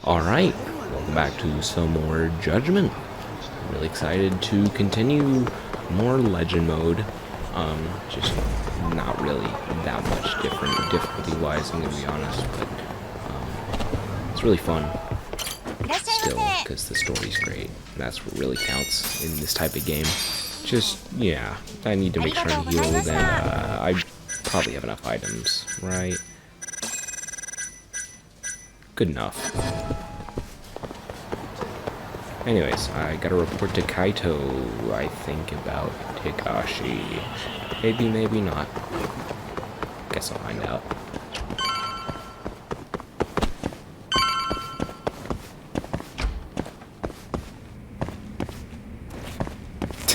Alright, welcome back to some more Judgment. I'm really excited to continue more Legend mode. Just not really that much different difficulty-wise, I'm gonna be honest, but it's really fun still, because the story's great. That's what really counts in this type of game. Just, yeah, I need to make sure I'm healed, and I probably have enough items, right? Good enough. Anyways, I gotta report to Kaito, I think, about Higashi. Maybe, maybe not. Guess I'll find out.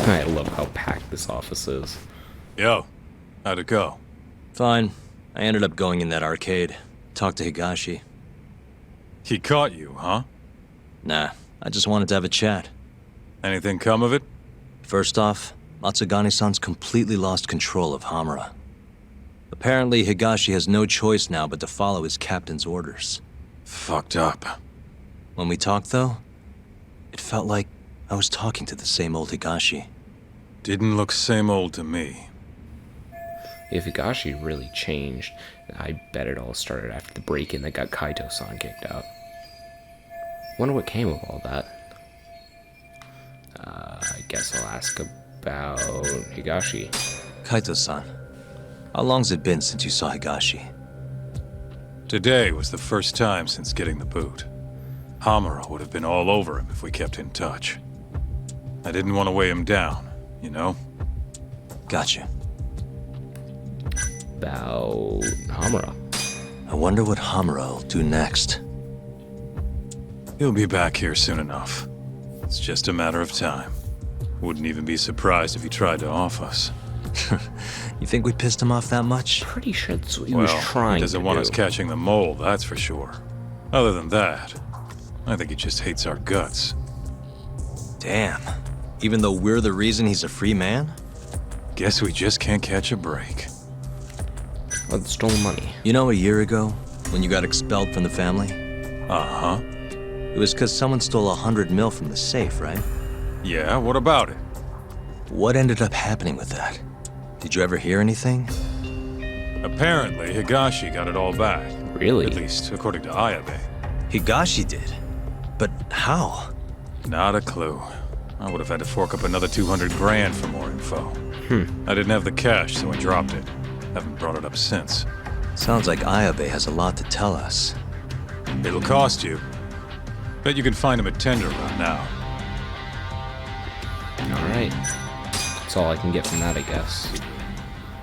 I love how packed this office is. Yo, how'd it go? Fine. I ended up going in that arcade. Talked to Higashi. He caught you, huh? Nah, I just wanted to have a chat. Anything come of it? First off, Matsugane-san's completely lost control of Hamura. Apparently, Higashi has no choice now but to follow his captain's orders. Fucked up. When we talked, though, it felt like I was talking to the same old Higashi. Didn't look same old to me. If Higashi really changed, I bet it all started after the break-in that got Kaito-san kicked out. Wonder what came of all that. I guess I'll ask about Higashi. Kaito-san, how long's it been since you saw Higashi? Today was the first time since getting the boot. Hamura would have been all over him if we kept in touch. I didn't want to weigh him down, you know? Gotcha. About Hamura. I wonder what Hamura will do next. He'll be back here soon enough. It's just a matter of time. Wouldn't even be surprised if he tried to off us. You think we pissed him off that much? Pretty sure that's what he was trying he to doesn't want do. us catching the mole, that's for sure. Other than that, I think he just hates our guts. Damn. Even though we're the reason he's a free man? Guess we just can't catch a break. Well, stolen money. You know, a year ago, when you got expelled from the family? Uh-huh. It was because someone stole 100 mil from the safe, right? Yeah, what about it? What ended up happening with that? Did you ever hear anything? Apparently, Higashi got it all back. Really? At least, according to Ayabe. Higashi did. But how? Not a clue. I would have had to fork up another 200 grand for more info. I didn't have the cash, so I dropped it. Haven't brought it up since. Sounds like Ayabe has a lot to tell us. It'll cost you. Bet you can find him at Tender right now. Alright. That's all I can get from that, I guess.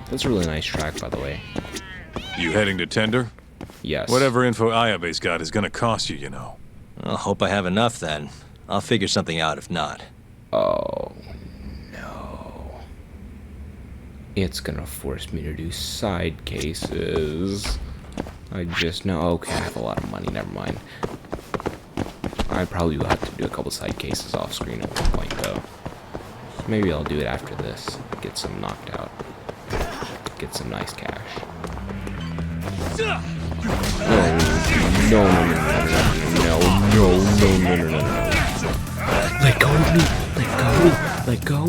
That's a really nice track, by the way. You heading to Tender? Yes. Whatever info Ayabe's got is gonna cost you, you know. I hope I have enough then. I'll figure something out if not. Oh, no. It's gonna force me to do side cases. I just know. Okay, I have a lot of money, never mind. I probably will have to do a couple side cases off screen at one point, though. Maybe I'll do it after this. Get some knocked out. Get some nice cash. No. Let go of me. Let go.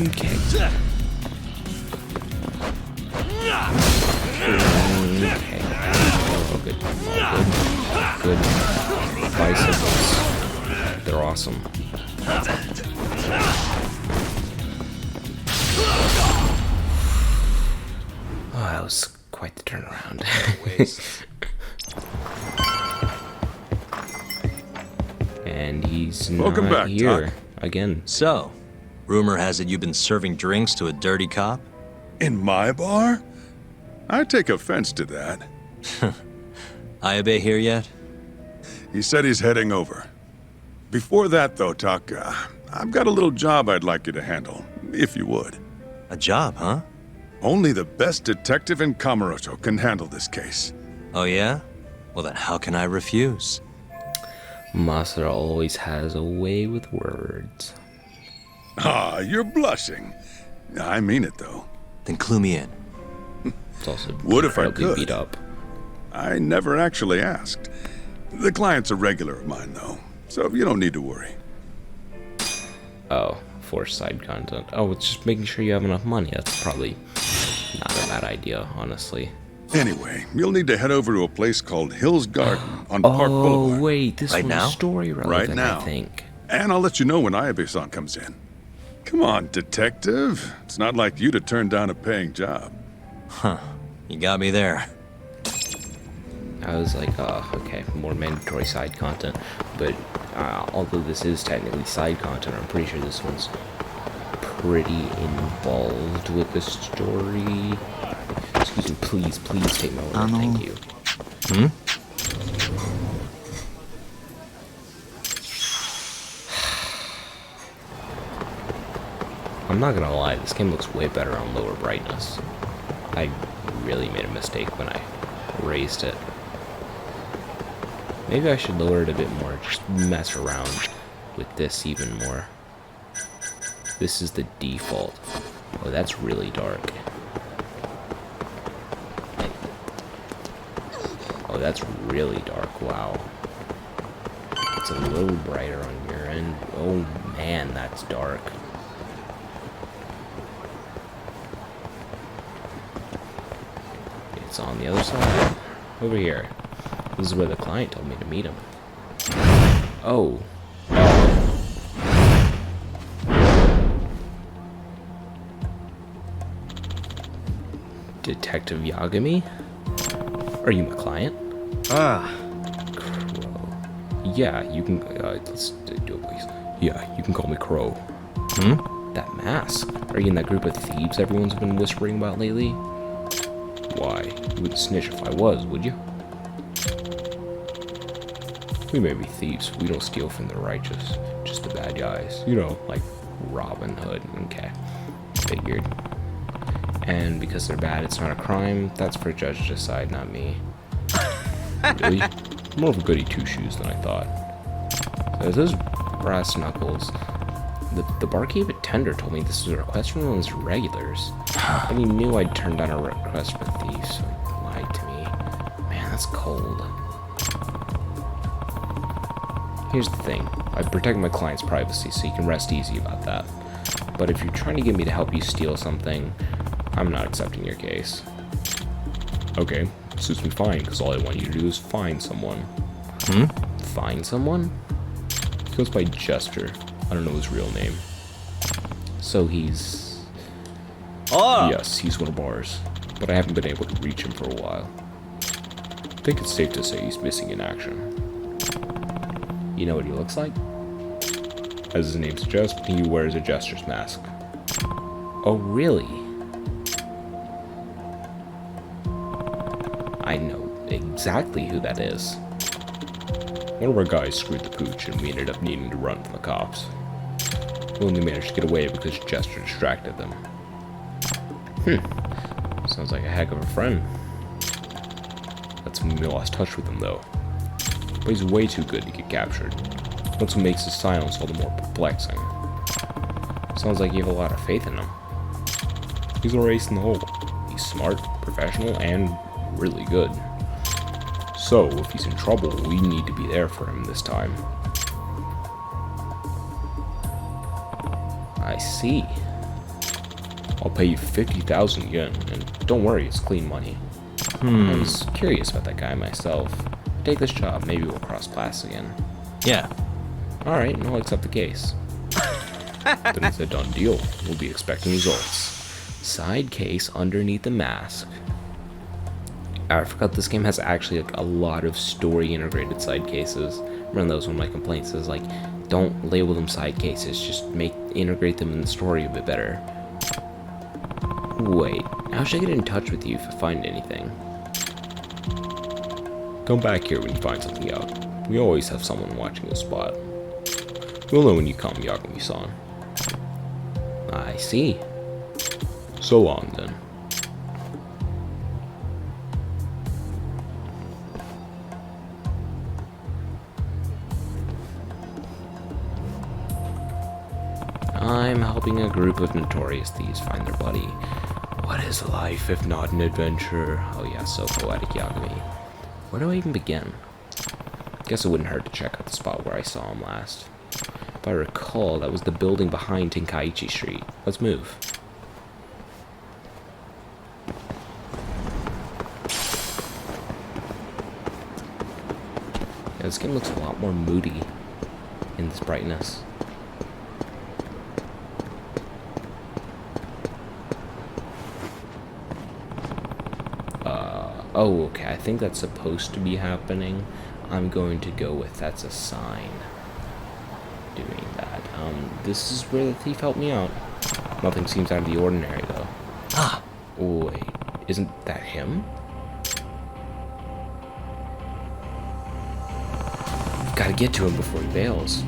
Okay. Okay. Oh, good. Bicycles. They're awesome. Oh, that was quite the turnaround. And he's Welcome not back, here Doc. again. So, rumor has it you've been serving drinks to a dirty cop? In my bar? I take offense to that. Ayabe here yet? He said he's heading over. Before that, though, Taka, I've got a little job I'd like you to handle, if you would. A job, huh? Only the best detective in Kamurocho can handle this case. Oh yeah? Well then how can I refuse? Masura always has a way with words. Ah, you're blushing. I mean it, though. Then clue me in. It's also Would if I incredibly could. beat up. I never actually asked. The client's a regular of mine, though, so you don't need to worry. Oh, forced side content. Oh, it's just making sure you have enough money. That's probably not a bad idea, honestly. Anyway, you'll need to head over to a place called Hill's Garden on Park Boulevard. Oh, wait, this Right one's now? story relevant, Right now. I think. And I'll let you know when Ayabe-san comes in. Come on, detective. It's not like you to turn down a paying job. Huh. You got me there. I was like, okay, more mandatory side content. But although this is technically side content, I'm pretty sure this one's pretty involved with the story. Excuse me, please take my order. Thank you. I'm not gonna lie, this game looks way better on lower brightness. I really made a mistake when I raised it. Maybe I should lower it a bit more, just mess around with this even more. This is the default. Oh, that's really dark. Oh, that's really dark, wow. It's a little brighter on your end. Oh man, that's dark. It's on the other side. Over here. This is where the client told me to meet him. Oh. Detective Yagami? Are you my client? Ah. Crow. Yeah, you can, let's do it, please. Yeah, you can call me Crow. That mask. Are you in that group of thieves everyone's been whispering about lately? Why, you wouldn't snitch if I was, would you? We may be thieves, we don't steal from the righteous, just the bad guys. You know, like Robin Hood. Okay, figured. And because they're bad, it's not a crime. That's for a judge to decide, not me. Really? More of a goody two-shoes than I thought. So those brass knuckles. The barkeep at Tender told me this was a request from one of his regulars. But he knew I'd turned down a request for thieves, so he lied to me. Man, that's cold. Here's the thing. I protect my client's privacy, so you can rest easy about that. But if you're trying to get me to help you steal something, I'm not accepting your case. Okay, suits me fine, because all I want you to do is find someone. Find someone? He goes by Jester. I don't know his real name. So he's... Oh! Yes, he's one of ours. But I haven't been able to reach him for a while. I think it's safe to say he's missing in action. You know what he looks like? As his name suggests, he wears a Jester's mask. Oh, really? I know exactly who that is. One of our guys screwed the pooch and we ended up needing to run from the cops. We only managed to get away because Jester distracted them. Sounds like a heck of a friend. That's when we lost touch with him though. But he's way too good to get captured. That's what makes his silence all the more perplexing. Sounds like you have a lot of faith in him. He's a ace in the hole. He's smart, professional, and really good. So, if he's in trouble, we need to be there for him this time. I see. I'll pay you 50,000 yen, and don't worry, it's clean money. I was curious about that guy myself. Take this job, maybe we'll cross paths again. Yeah. Alright, I'll accept the case. Then it's a done deal. We'll be expecting results. Side case underneath the mask. I forgot this game has actually like a lot of story integrated side cases. Remember that was one of my complaints is like, don't label them side cases, just integrate them in the story a bit better. Wait, how should I get in touch with you if I find anything? Come back here when you find something out. We always have someone watching the spot. We'll know when you come, Yagami-san. I see. So long, then. I'm helping a group of notorious thieves find their buddy. What is life if not an adventure? Oh yeah, so poetic, Yagami. Where do I even begin? Guess it wouldn't hurt to check out the spot where I saw him last. If I recall, that was the building behind Tenkaichi Street. Let's move. Yeah, this game looks a lot more moody in this brightness. Oh, okay, I think that's supposed to be happening. I'm going to go with that's a sign doing that. This is where the thief helped me out. Nothing seems out of the ordinary, though. Ah! Oh, wait, isn't that him? We've got to get to him before he bails.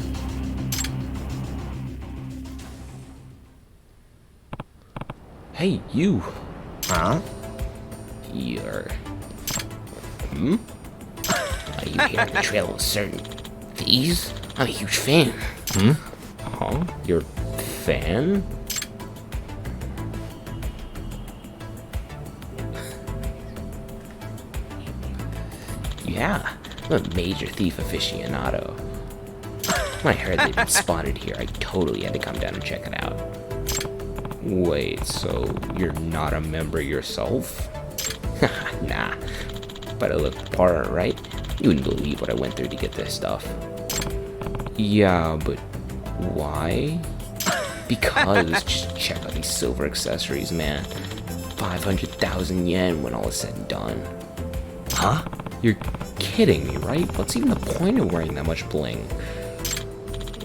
Hey, you! Huh? You're... Are you here on the trail of certain thieves? I'm a huge fan. Huh? You're a fan? Yeah, I'm a major thief aficionado. When I heard they'd been spotted here, I totally had to come down and check it out. Wait, so you're not a member yourself? Nah, but I look the part, right? You wouldn't believe what I went through to get this stuff. Yeah, but why? Because just check out these silver accessories, man. 500,000 yen when all is said and done. Huh? You're kidding me, right? What's even the point of wearing that much bling?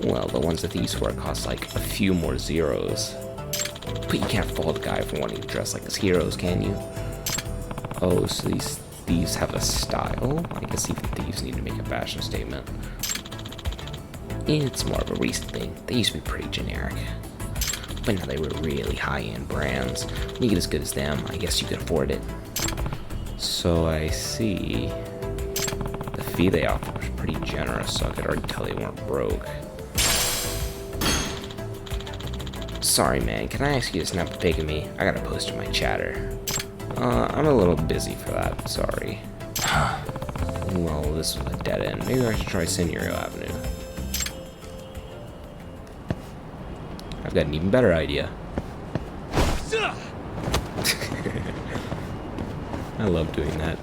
Well, the ones that these wear cost like a few more zeros. But you can't fault a guy for wanting to dress like his heroes, can you? Oh, so these thieves have a style? I guess even thieves need to make a fashion statement. It's more of a recent thing. They used to be pretty generic. But now they were really high-end brands. When you get as good as them, I guess you could afford it. So I see. The fee they offered was pretty generous, so I could already tell they weren't broke. Sorry, man. Can I ask you to snap a pic of me? I gotta post in my chatter. I'm a little busy for that. Sorry. Well, this was a dead end. Maybe I should try Senrio Avenue. I've got an even better idea. I love doing that.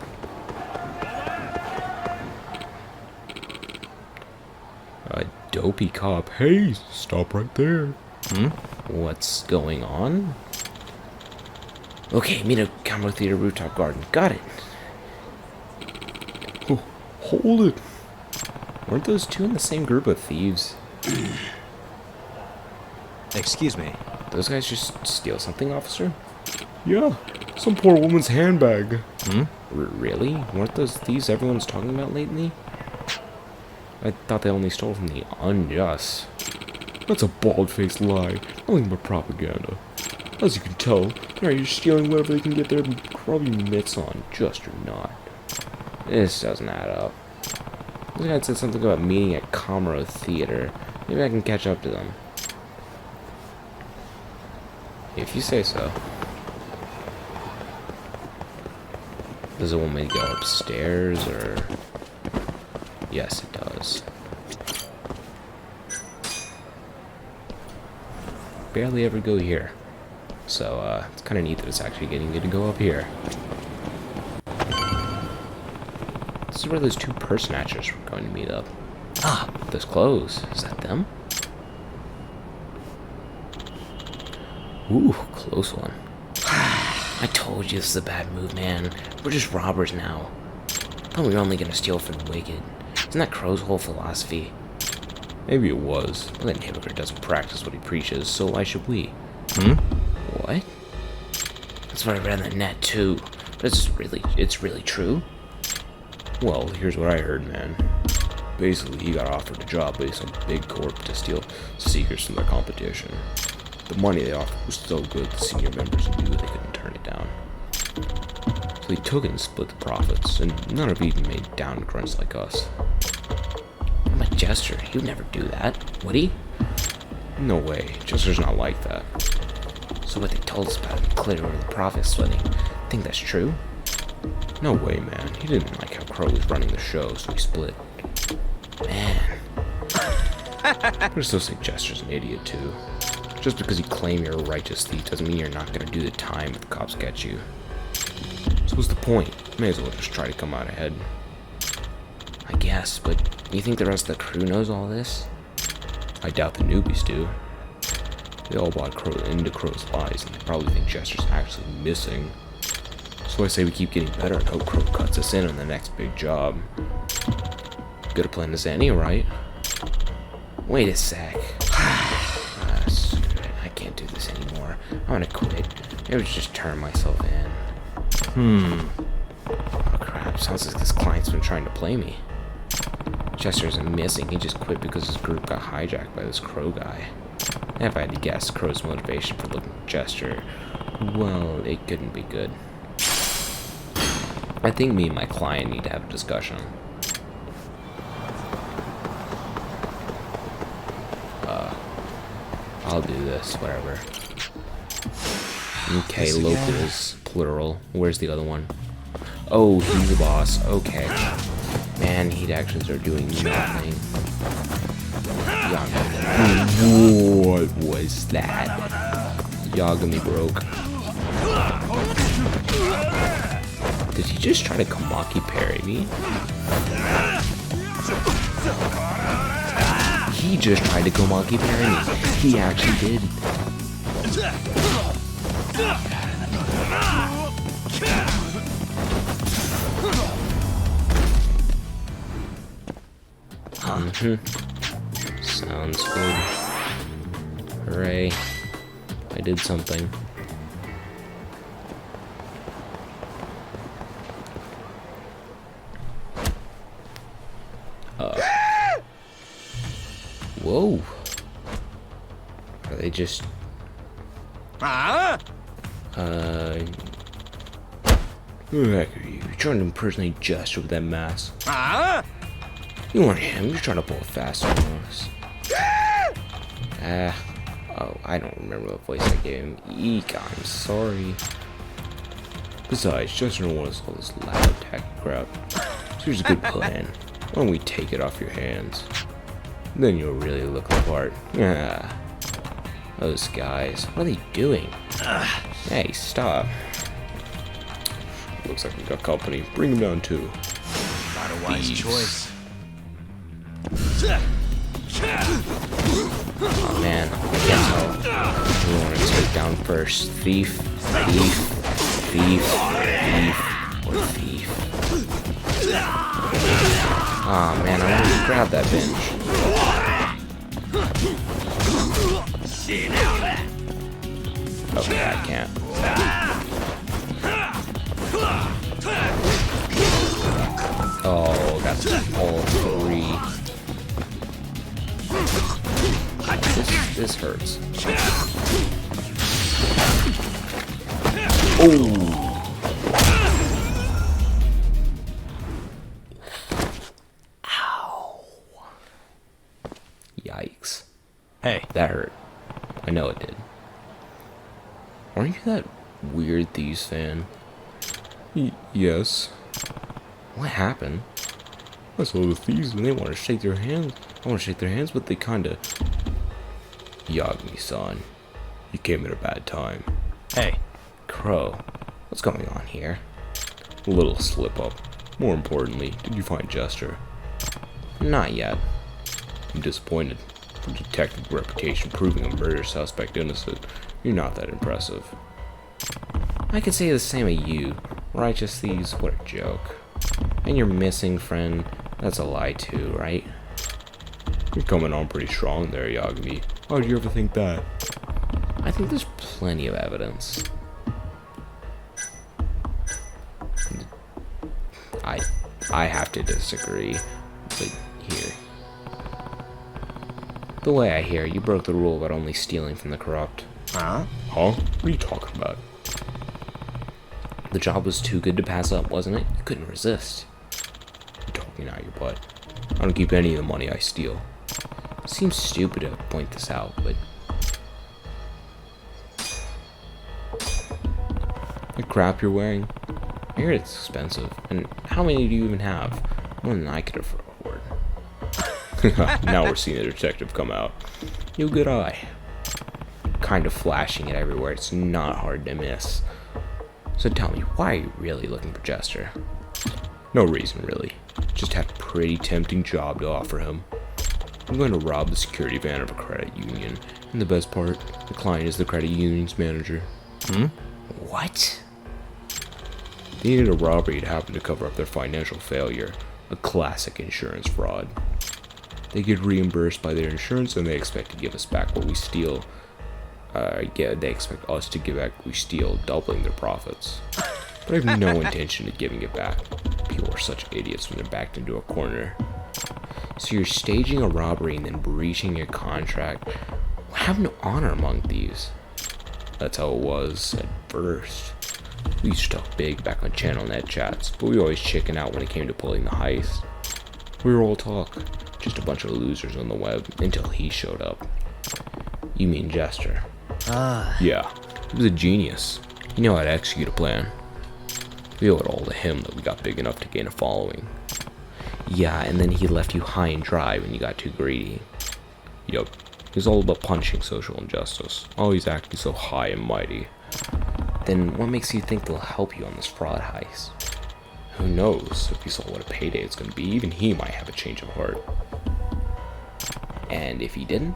A dopey cop. Hey, stop right there. What's going on? Okay, meet at Kamuro Theater Rooftop Garden. Got it. Oh, hold it. Weren't those two in the same group of thieves? Excuse me. Those guys just steal something, officer? Yeah, some poor woman's handbag. Really? Weren't those thieves everyone's talking about lately? I thought they only stole from the unjust. That's a bald-faced lie. Nothing but propaganda. As you can tell, they're just stealing whatever they can get their grubby mitts on, just or not. This doesn't add up. This guy said something about meeting at Kamuro Theater. Maybe I can catch up to them. If you say so. Does it want me to go upstairs, or...? Yes, it does. Barely ever go here. So, it's kind of neat that it's actually getting me to go up here. This is where those two purse snatchers were going to meet up. Ah, those clothes. Is that them? Ooh, close one. I told you this is a bad move, man. We're just robbers now. Thought we were only gonna steal from the wicked. Isn't that Crow's whole philosophy? Maybe it was. But that hypocrite doesn't practice what he preaches, so why should we? What? That's what I read on the net too. But it's really true? Well, here's what I heard, man. Basically, he got offered a job by some big corp to steal secrets from their competition. The money they offered was so good, the senior members knew they couldn't turn it down. So he took it and split the profits, and none of it even made down grunts like us. I'm a jester. He would never do that, would he? No way. Jester's not like that. So what they told us about him cleared over the profit splitting. Think that's true? No way, man. He didn't like how Crow was running the show, so he split. But still say Jester's an idiot too. Just because you claim you're a righteous thief doesn't mean you're not gonna do the time if the cops catch you. So what's the point? May as well just try to come out ahead. I guess, but you think the rest of the crew knows all this? I doubt the newbies do. They all bought into Crow's lies, and they probably think Jester's actually missing. So I say we keep getting better and hope Crow cuts us in on the next big job. Good a plan as any, right? Wait a sec. Screw it. I can't do this anymore. I'm gonna quit. Maybe just turn myself in. Oh crap, sounds like this client's been trying to play me. Chester isn't missing, he just quit because his group got hijacked by this Crow guy. And if I had to guess, Crow's motivation for looking at Chester, well, it couldn't be good. I think me and my client need to have a discussion. I'll do this, whatever. Okay, locals, plural. Where's the other one? Oh, he's the boss. Okay. Man, he'd actually start doing nothing. Yagami. What was that? Yagami broke. Did he just try to Kamaki parry me? He just tried to Kamaki parry me. He actually did. Sounds good. Hooray. I did something. Whoa. Are they just... Who the heck are you? You're trying to impersonate Jester with that mask. You weren't him. You're trying to pull a fast one on us. Oh, I don't remember what voice I gave him. Eek, I'm sorry. Besides, Jester don't want us all this loud tech crap. So here's a good plan. Why don't we take it off your hands? Then you'll really look the part. Yeah. Those guys, what are they doing? Hey, stop. Looks like we got company. Bring him down too. Not a wise choice. Oh man, I guess we want to take down first. Thief, thief, thief, thief, or thief. Oh man, I want to grab that bench. Okay, I can't. Oh, got all three. This hurts. Oh! Ow! Yikes! Hey, That hurt. I know it did. Aren't you that weird Thieves fan? Yes. What happened? I saw the thieves and they want to shake their hands. I want to shake their hands, but they kinda... Yagami-san, you came at a bad time. hey, Crow, what's going on here? A little slip-up. More importantly, did you find Jester? Not yet. I'm disappointed. For detective reputation proving a murder suspect innocent, you're not that impressive. I could say the same of you. Righteous thieves, what a joke. And your missing friend, that's a lie too, right? You're coming on pretty strong there, Yagami. Why would you ever think that? I think there's plenty of evidence. I have to disagree. But here. The way I hear, you broke the rule about only stealing from the corrupt. Huh? What are you talking about? The job was too good to pass up, wasn't it? You couldn't resist. You're talking out your butt. I don't keep any of the money I steal. Seems stupid to point this out, but... The crap you're wearing? I hear it's expensive. And how many do you even have? More than I could afford. Now we're seeing the detective come out. You good eye. Kind of flashing it everywhere. It's not hard to miss. So tell me, why are you really looking for Jester? No reason, really. Just had a pretty tempting job to offer him. I'm going to rob the security van of a credit union. And the best part, the client is the credit union's manager. What? They needed a robbery to happen to cover up their financial failure. A classic insurance fraud. They get reimbursed by their insurance and they expect to give us back what we steal. They expect us to give back what we steal, doubling their profits. But I have no intention of giving it back. People are such idiots when they're backed into a corner. So you're staging a robbery and then breaching your contract. Have no honor among thieves. That's how it was at first. We used to talk big back on channel net chats, but we always chickened out when it came to pulling the heist. We were all talk, just a bunch of losers on the web, until he showed up. You mean Jester? Yeah, he was a genius. He knew how to execute a plan. We owe it all to him that we got big enough to gain a following. Yeah, and then he left you high and dry when you got too greedy. Yup, he was all about punishing social injustice, always acting so high and mighty. Then what makes you think they'll help you on this fraud heist? Who knows, if he saw what a payday it's gonna be, even he might have a change of heart. And if he didn't,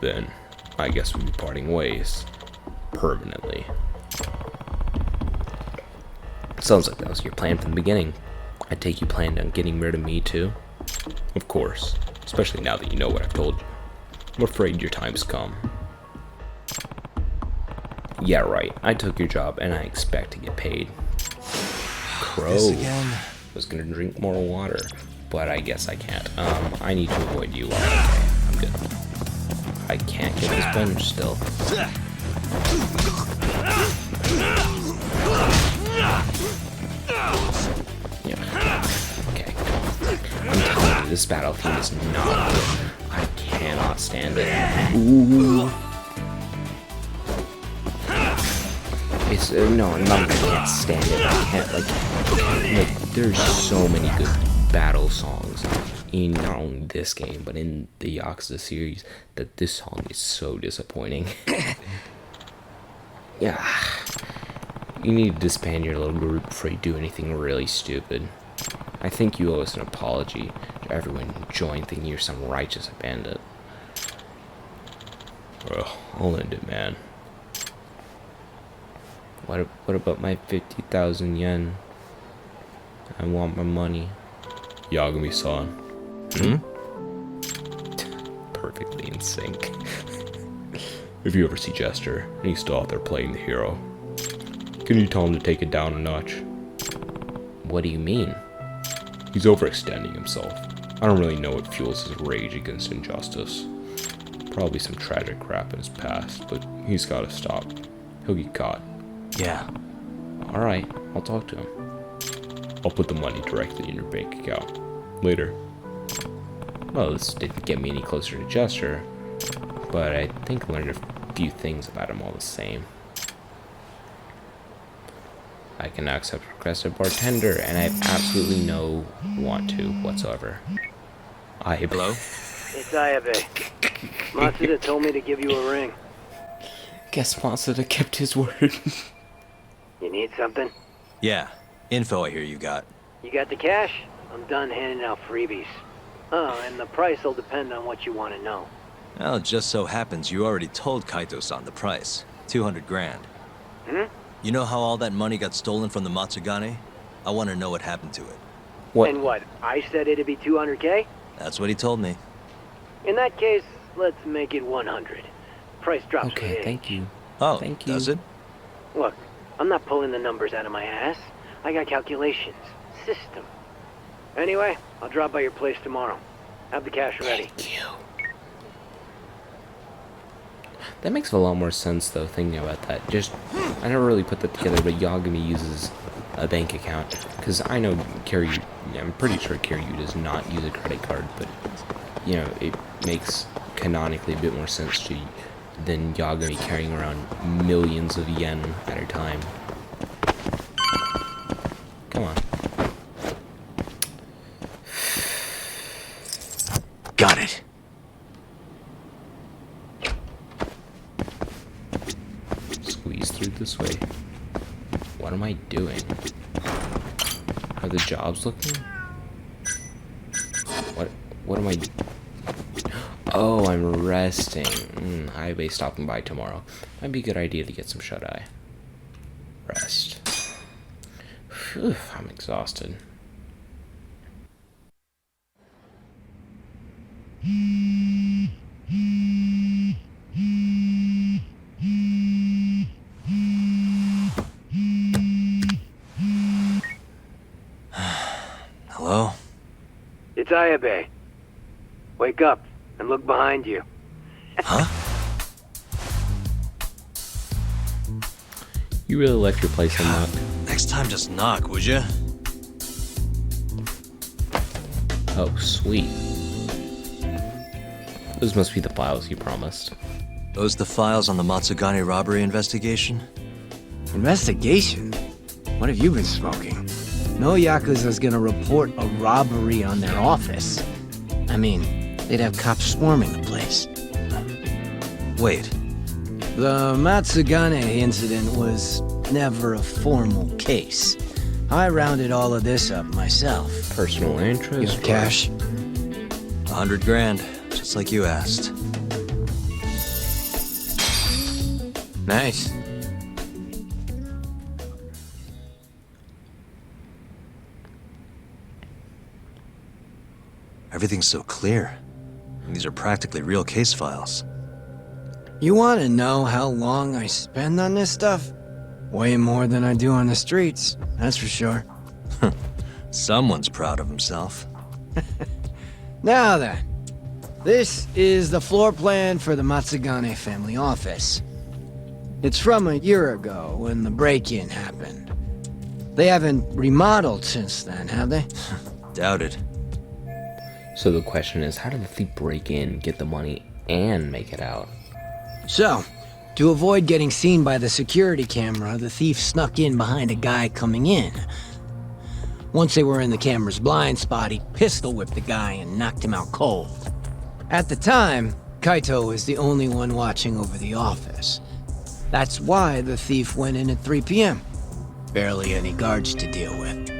then I guess we'd be parting ways. Permanently. Sounds like that was your plan from the beginning. I take you planned on getting rid of me too? Of course, especially now that you know what I've told you. I'm afraid your time's come. Yeah, right. I took your job and I expect to get paid. Crow. This again? Was gonna drink more water, but I guess I can't. I need to avoid you. Okay, I'm good. I can't get this punch still. Yeah. Okay. I'm telling you, this battle theme is not good. I cannot stand it. Ooh. It's no, I'm not. I can't stand it. I can't like. There's so many good battle songs in not only this game but in the Yakuza series that this song is so disappointing. Yeah, you need to disband your little group before you do anything really stupid. I think you owe us an apology to everyone who joined thinking you're some righteous bandit. Well, I'll end it, man. What about my 50,000 yen? I want my money. Yagami-san. Perfectly in sync. If you ever see Jester, and he's still out there playing the hero, can you tell him to take it down a notch? What do you mean? He's overextending himself. I don't really know what fuels his rage against injustice. Probably some tragic crap in his past, but he's gotta stop. He'll get caught. Yeah. Alright, I'll talk to him. I'll put the money directly in your bank account. Later. Well, this didn't get me any closer to Jester, but I think I learned a few things about him all the same. I can now accept requests of bartender, and I have absolutely no want to whatsoever. Hello? It's Ayabe. Matsuda told me to give you a ring. Guess Matsuda kept his word. You need something? Yeah. Info I hear you got. You got the cash? I'm done handing out freebies. Oh, and the price will depend on what you want to know. Well, it just so happens you already told Kaito-san the price. 200 grand. You know how all that money got stolen from the Matsugane? I want to know what happened to it. What? And what, I said it'd be 200K? That's what he told me. In that case, let's make it 100. Price drops Okay, for me. thank you. Oh, Thank you. does it? Look, I'm not pulling the numbers out of my ass. I got calculations. System. Anyway, I'll drop by your place tomorrow. Have the cash ready. Thank you. That makes a lot more sense, though, thinking about that. I never really put that together, but Yagami uses a bank account. Because I know Kiryu, I'm pretty sure Kiryu does not use a credit card, but, you know, it makes canonically a bit more sense than Yagami carrying around millions of yen at a time. Come on. Got it. Squeeze through this way. What am I doing? Are the jobs looking? What am I... Oh, I'm resting. Highway stopping by tomorrow. Might be a good idea to get some shut-eye. Rest. Phew, I'm exhausted. Hello? It's Ayabe. Wake up and look behind you. Huh? You really left your place unlocked. Next time just knock, would you? Oh, sweet. Those must be the files you promised. Those the files on the Matsugane robbery investigation? Investigation? What have you been smoking? No Yakuza's gonna report a robbery on their office. I mean, they'd have cops swarming the place. Wait, The Matsugane incident was never a formal case. I rounded all of this up myself. Personal You interest. have cash? 100 grand, just like you asked. Nice. Everything's so clear. These are practically real case files. You want to know how long I spend on this stuff? Way more than I do on the streets, that's for sure. Someone's proud of himself. Now then, this is the floor plan for the Matsugane family office. It's from a year ago when the break-in happened. They haven't remodeled since then, have they? Doubted. So the question is, how did the thief break in, get the money, and make it out? So, to avoid getting seen by the security camera, the thief snuck in behind a guy coming in. Once they were in the camera's blind spot, he pistol-whipped the guy and knocked him out cold. At the time, Kaito was the only one watching over the office. That's why the thief went in at 3 p.m. Barely any guards to deal with.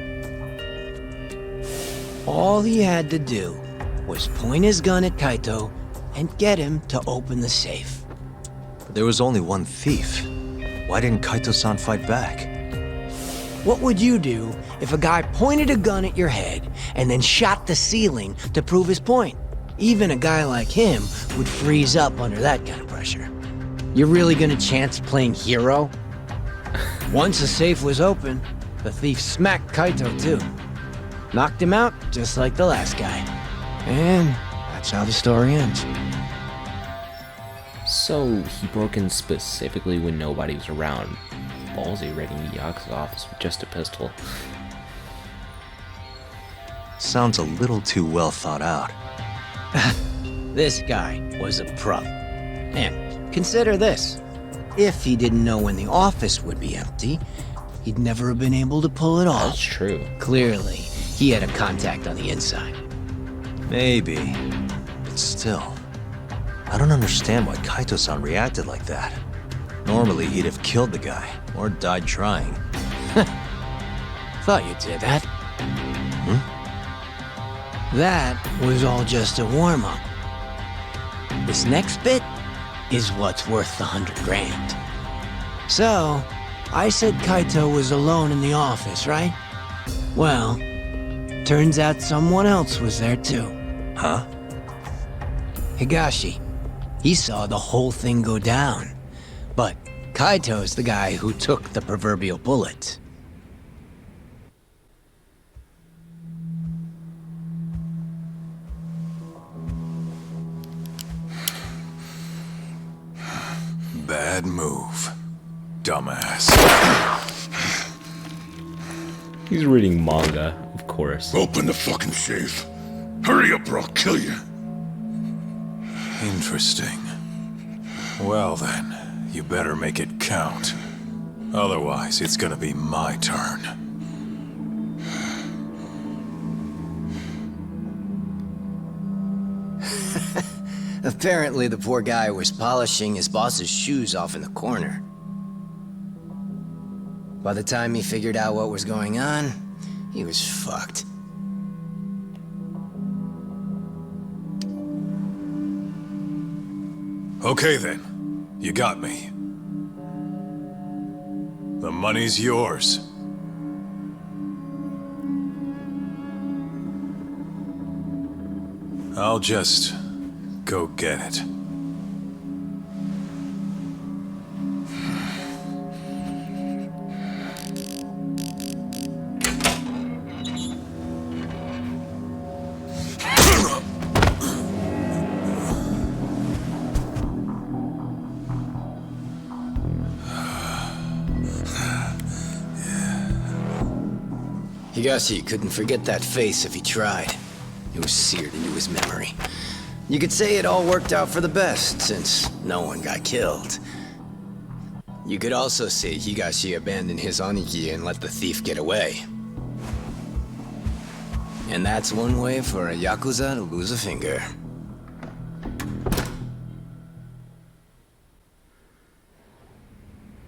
All he had to do was point his gun at Kaito and get him to open the safe. But there was only one thief. Why didn't Kaito-san fight back? What would you do if a guy pointed a gun at your head and then shot the ceiling to prove his point? Even a guy like him would freeze up under that kind of pressure. You're really gonna chance playing hero? Once the safe was open, the thief smacked Kaito too. Knocked him out just like the last guy. And that's how the story ends. So he broke in specifically when nobody was around. Ballsy raiding the Yakuza office with just a pistol. Sounds a little too well thought out. This guy was a pro. And consider this. If he didn't know when the office would be empty, he'd never have been able to pull it That's off. true. Clearly, he had a contact on the inside. Maybe. But still. I don't understand why Kaito-san reacted like that. Normally, he'd have killed the guy, or died trying. Thought you did that. That was all just a warm-up. This next bit is what's worth the 100 grand. So, I said Kaito was alone in the office, right? Well, turns out someone else was there too. Huh? Higashi. He saw the whole thing go down. But Kaito's the guy who took the proverbial bullet. Bad move. Dumbass. He's reading manga, of course. Open the fucking safe. Hurry up or I'll kill you. Interesting. Well then, you better make it count. Otherwise, it's gonna be my turn. Apparently, the poor guy was polishing his boss's shoes off in the corner. By the time he figured out what was going on, he was fucked. Okay then. You got me. The money's yours. I'll just go get it. Higashi couldn't forget that face if he tried. It was seared into his memory. You could say it all worked out for the best, since no one got killed. You could also say Higashi abandoned his Aniki and let the thief get away. And that's one way for a Yakuza to lose a finger.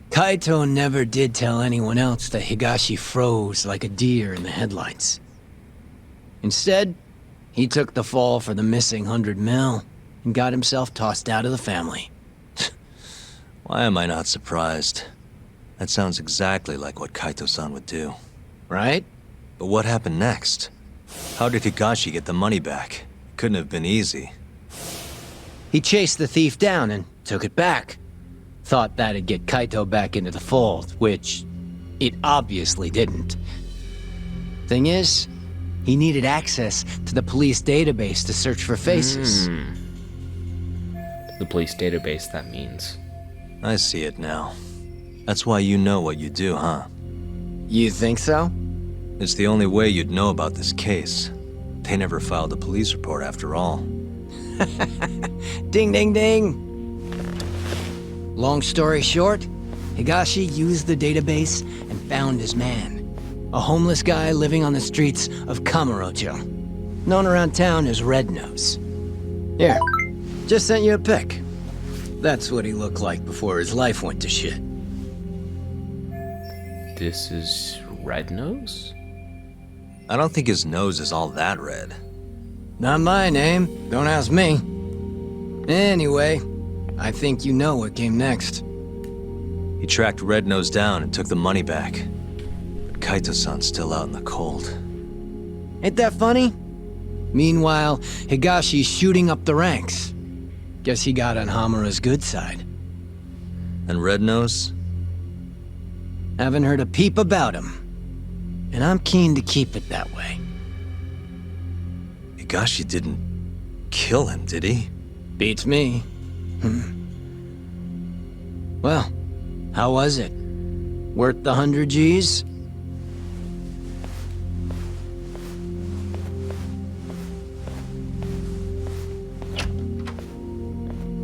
Kaito never did tell anyone else that Higashi froze like a deer in the headlights. Instead, he took the fall for the missing 100 mil and got himself tossed out of the family. Why am I not surprised? That sounds exactly like what Kaito-san would do. Right? But what happened next? How did Higashi get the money back? Couldn't have been easy. He chased the thief down and took it back. Thought that'd get Kaito back into the fold, which it obviously didn't. Thing is, he needed access to the police database to search for faces. The police database, that means. I see it now. That's why you know what you do, huh? You think so? It's the only way you'd know about this case. They never filed a police report after all. Ding, ding, ding! Long story short, Higashi used the database and found his man. A homeless guy living on the streets of Kamurocho. Known around town as Red Nose. Here, just sent you a pic. That's what he looked like before his life went to shit. This is Red Nose? I don't think his nose is all that red. Not my name, don't ask me. Anyway, I think you know what came next. He tracked Red Nose down and took the money back. But Kaito-san's still out in the cold. Ain't that funny? Meanwhile, Higashi's shooting up the ranks. Guess he got on Hamura's good side. And Red Nose? Haven't heard a peep about him. And I'm keen to keep it that way. Higashi didn't kill him, did he? Beats me. Well, how was it? Worth the 100 G's?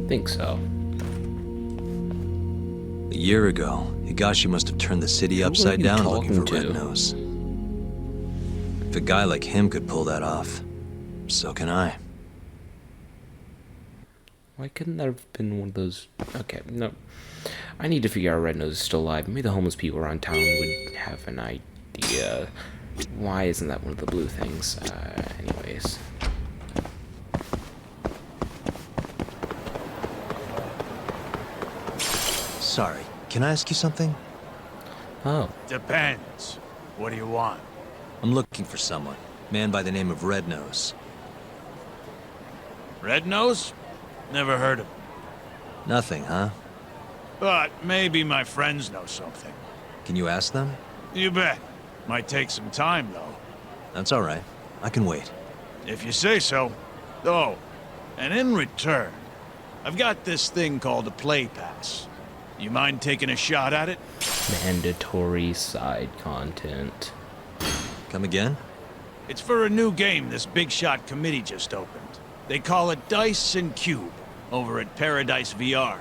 Think so. A year ago, Higashi must have turned the city upside you down looking for talking Red to? Nose. If a guy like him could pull that off, so can I. Why couldn't that have been one of those... Okay, no. I need to figure out Red Nose is still alive. Maybe the homeless people around town would have an idea. Why isn't that one of the blue things? Anyways. Sorry, can I ask you something? Oh. Depends. What do you want? I'm looking for someone. Man by the name of Red Nose. Red Nose? Never heard of him. Nothing, huh? But maybe my friends know something. Can you ask them? You bet. Might take some time, though. That's all right. I can wait. If you say so. Oh, and in return, I've got this thing called a play pass. You mind taking a shot at it? Mandatory side content. Come again? It's for a new game this big shot committee just opened. They call it Dice and Cube, over at Paradise VR.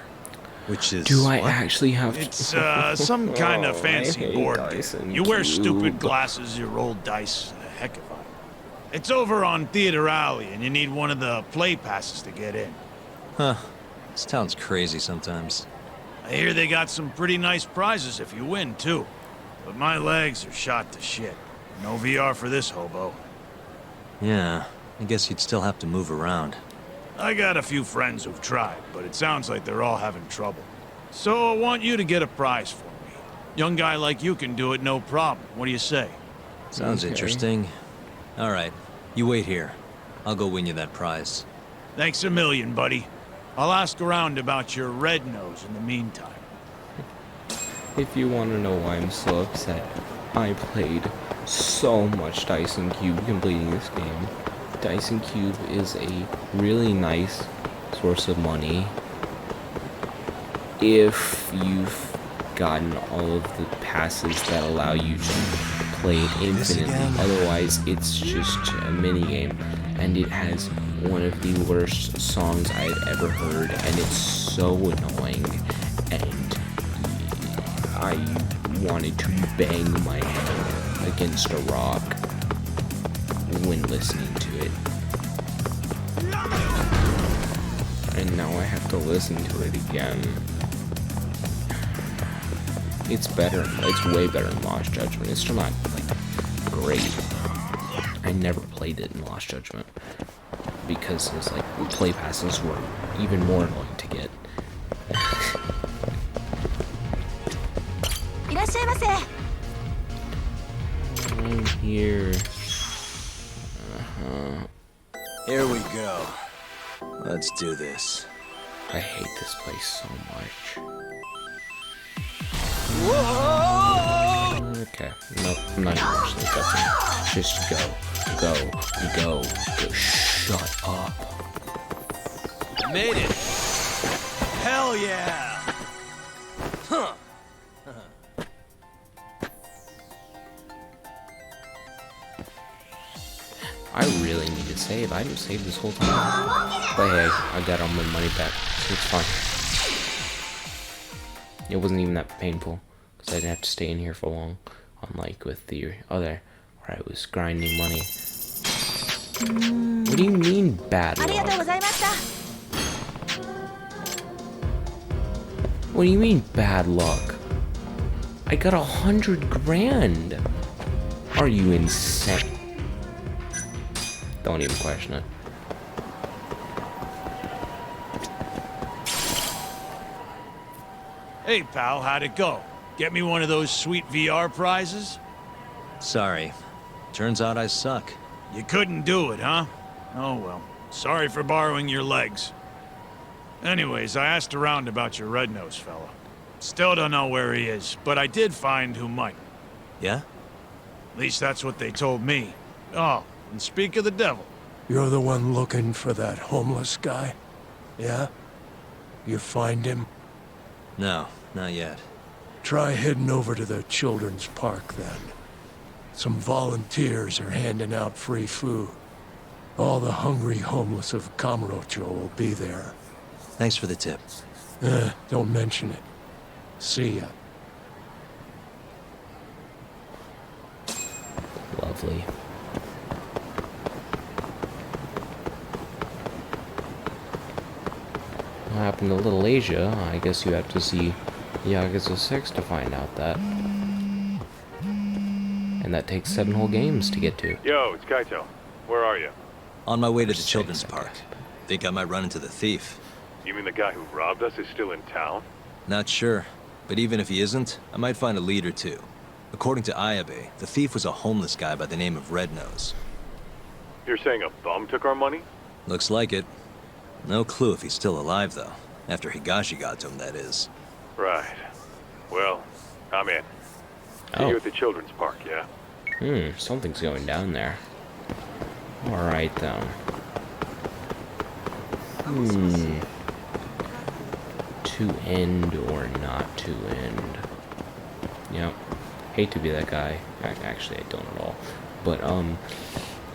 Which is... Do I what? actually have It's some kind of Oh, I fancy hate board Dice game. and You wear Cube. stupid glasses, you roll dice, a heck of a... It's over on Theater Alley, and you need one of the play passes to get in. Huh. This town's crazy sometimes. I hear they got some pretty nice prizes if you win, too. But my legs are shot to shit. No VR for this hobo. Yeah, I guess you'd still have to move around. I got a few friends who've tried, but it sounds like they're all having trouble. So I want you to get a prize for me. Young guy like you can do it, no problem. What do you say? Sounds Okay. interesting. All right, you wait here. I'll go win you that prize. Thanks a million, buddy. I'll ask around about your red nose in the meantime. If you want to know why I'm so upset, I played so much Dice and Cube completing this game. Dice and Cube is a really nice source of money if you've gotten all of the passes that allow you to play it infinitely. Otherwise, it's just a mini game, and it has one of the worst songs I've ever heard, and it's so annoying, and I wanted to bang my head against a rock when listening to it. And now I have to listen to it again. It's better. It's way better than Lost Judgment. It's still not, like, great. I never played it in Lost Judgment because it's like play passes were even more annoying to get. I'm here. Here we go. Let's do this. I hate this place so much. Okay, nope, I'm not even actually touching. Just go. Shut up. Made it! Hell yeah! Huh. I really need to save. I didn't save this whole time. But hey, I got all my money back, so it's fine. It wasn't even that painful, because I didn't have to stay in here for long, unlike with the other, where I was grinding money. What do you mean, bad luck? What do you mean, bad luck? I got 100 grand! Are you insane? Don't even question it. Hey, pal, how'd it go? Get me one of those sweet VR prizes? Sorry. Turns out I suck. You couldn't do it, huh? Oh well. Sorry for borrowing your legs. Anyways, I asked around about your red-nosed fella. Still don't know where he is, but I did find who might. Yeah? At least that's what they told me. Oh, and speak of the devil. You're the one looking for that homeless guy? Yeah? You find him? No, not yet. Try heading over to the children's park then. Some volunteers are handing out free food. All the hungry homeless of Kamurocho will be there. Thanks for the tip. Don't mention it. See ya. Lovely. What happened to Little Asia? I guess you have to see Yakuza 6 to find out that. And that takes 7 whole games to get to. Yo, it's Kaito. Where are you? On my way to the For children's sakes, park. Think I might run into the thief. You mean the guy who robbed us is still in town? Not sure. But even if he isn't, I might find a lead or two. According to Ayabe, the thief was a homeless guy by the name of Red Nose. You're saying a bum took our money? Looks like it. No clue if he's still alive, though. After Higashi got to him, that is. Right. Well, I'm in. See you at the children's park, yeah? Something's going down there. Alright then. To end or not to end. Yep. Hate to be that guy. Actually, I don't at all. But,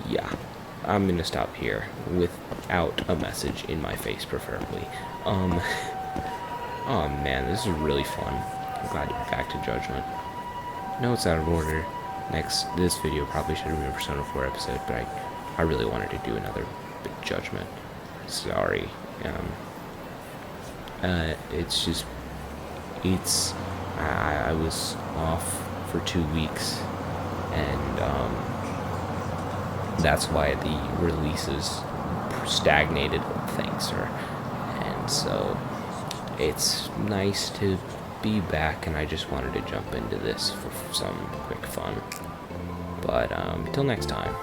yeah. I'm gonna stop here without a message in my face, preferably. Oh man, this is really fun. I'm glad to be back to Judgment. No, it's out of order. This video probably should have been a Persona 4 episode, but I I really wanted to do another big judgment. Sorry. It's just, I was off for 2 weeks, and that's why the releases stagnated with things, and so it's nice to be back, and I just wanted to jump into this for some quick fun. But till next time.